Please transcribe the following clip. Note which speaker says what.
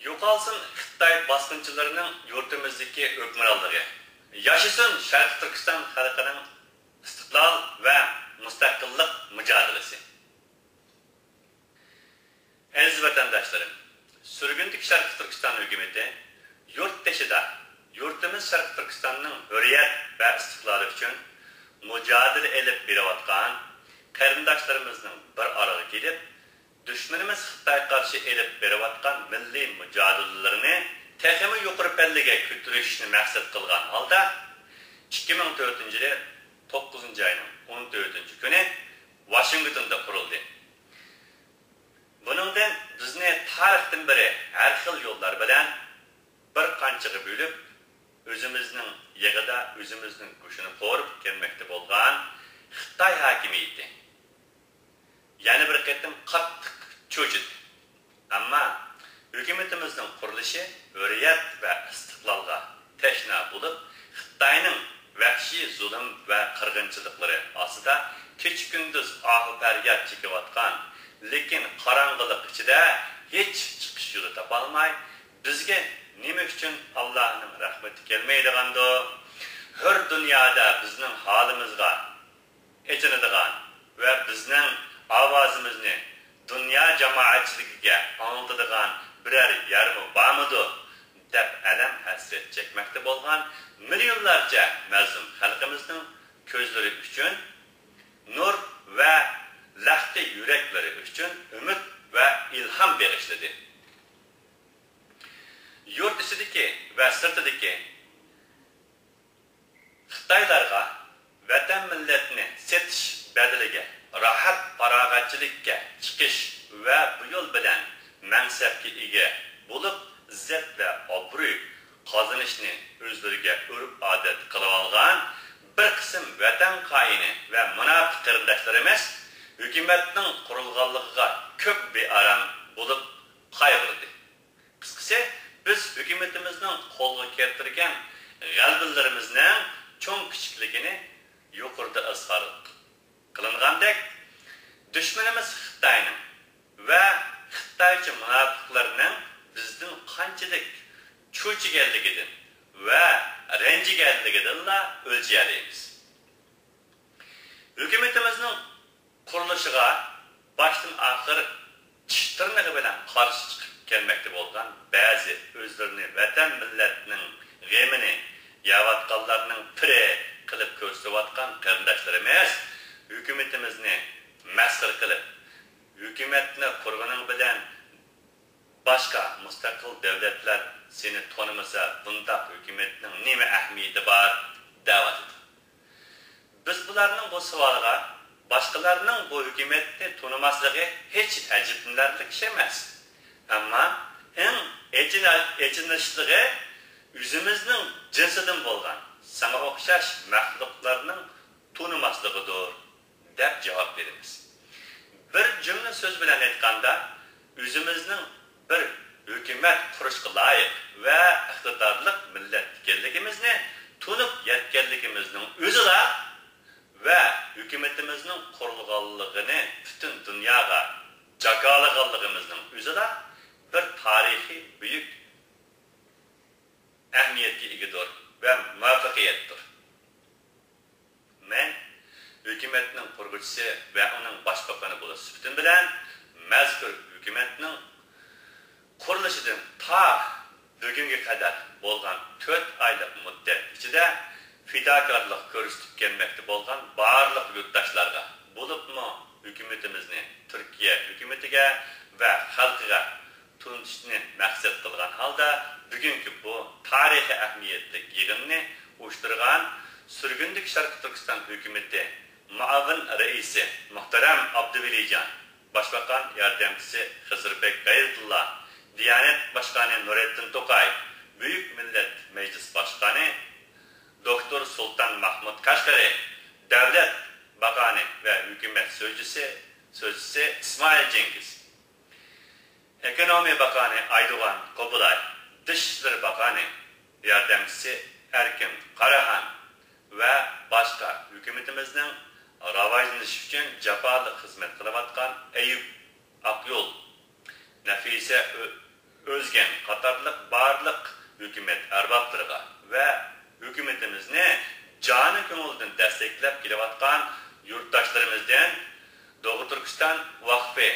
Speaker 1: Yo'qolsin Xitoy bosqinchilarining yurtimizdagi hukmronligi. Yaşasın Şerqi Turkistan xalqining istiqlol va mustaqillik mücadelesi. Aziz vatandaşlarım, Surgundi Şerqi Turkistan hükümeti yurtdashida yurtimiz Şerqi Turkistanning hurriyat va istiqloli uchun mücadele elib berayotgan qarindoshlarımızning bir araga kelib, düşmanımız Xitoy qarshi elib berayotgan milliy mücadelelerini texmi yuqori pallaga ko'tarishni maqsad qilgan holda 2004-yil 9-oyning 14-kuni Washingtonda qurildi. Buningdan bizni tarixdan beri har xil yo'llar bilan bir qanchaga bo'lib, o'zimizning yig'ida o'zimizning go'shini qo'rib kelmoqda bo'lgan Xitoy hokimiyati yana bir qatim qattiq cho'chidi. Ammo hükümetimizin qurilishi hurriyat va istiqlolga tashna bo'lib, Xitoyning vahshiy zulm va qirg'inchiliklari ostida kecha-kunduz faryod chekayotgan, lekin qorong'ilik ichida hech chiqish yo'li topolmay, bizga nima uchun Allohning rahmati kelmaydigando, hur dunyoda bizning holimizga echinadigan va bizning ovozimizni dünya jamoatchiligiga angladigan biror yarmi bormidi deb alam hasrat chekmoqda bo'lgan millionlarcha mazlum xalqimizning ko'zlari uchun nur va lahti yuraklari uchun umid va ilhom bag'ishladi. Yurt ichidagi va sirtidagi Xitoylarga vatan millatni setish badaliga rahat farog'atchilikka chiqish va bu yo'l bilan mansabga ega bo'lib, izzat va obro' qozonishni o'zlariga urf odat qilib olgan bir qism vatan qoyini va munofiq qarindoshlarimiz hukumatning qurilganligiga ko'p bearam bo'lib qayg'urdi. Qisqasi, biz hukumatimizning qo'lga keltirgan g'alabalarimizning cho'ng kichikligini yuqorida izhor qilingandek, düşmanımız Xitoyning va Xitoycha munofiqlarning bizning qanchalik cho'chiganligidan va ranjiganligidan o'lchalaymiz. Hukumatimizning qurilishiga boshdan oxir tish tirnog'i bilan qarshi chiqib kelmoqda bo'lgan ba'zi o'zlarini vatan millatining g'amini yavatganlarning piri qilib ko'rsatayotgan qarindoshlarimiz hukumatimizni masxar qilib, hukumatni qurganing bilan boshqa mustaqil davlatlar seni tanimasa, bundaq hukumatning nima ahamiyati bor da'vat. Biz bularning bu savoliga boshqalarning bu hukumatni tanimasligi hech ajablanarli ish emas. Ammo eng echinishlige o'zimizning jinsidan bo'lgan sanga o'xshash maxluqlarning tanimasligidir deb javob beramiz. Bir cümle söz bilan aytganda, o'zimizning bir hukumat qurishga loyiq va iqtidorli millat ekanligimizni tunib yetganligimizning o'zida va hukumatimizning qurilganligini butun dunyoga jakolaganligimizning o'zida bir tarixiy buyuk ahamiyatga egadir va muvaffaqiyatdir. Men hükümetinin qurguvchisi ve onun başbakanı bo'lish sifati bilan mazkur hukumatning qurilishidan ta bugunga qadar bo'lgan 4 oylik muddat ichida fidokorlik ko'rsatib kelmoqda bo'lgan barliq yurtdoshlarga, bo'libmi hukumatimizni Turkiya hukumatiga va xalqiga tunishni maqsad qilgan holda bugungi bu tarixiy ahamiyatli yig'inni uyushtirgan Surgundi Şerqi Turkistan hükümeti Muavin Reisi Muhterem Abdüvelican, Başbakan Yardımcısı Hızırbek Gayretullah, Diyanet Başkanı Nurettin Tokay, Büyük Millet Meclis Başkanı Doktor Sultan Mahmud Kaşgari, Devlet Bakanı ve Hükümet Sözcüsü İsmail Cengiz, Ekonomi Bakanı Aydoğan Kobulay, Dışişleri Bakanı Yardımcısı Erkin Karahan ve başka hükümetimizin rivojlanishi uchun jafoli xizmat qilayotgan Eyüp Akyol, Nafisa Özgen qatarlıq barlıq hükümet erbaplarına ve hükümetimizni canı ko'ngildan desteklep kelavatkan yurttaşlarımızdan Doğu Turkistan Vakfı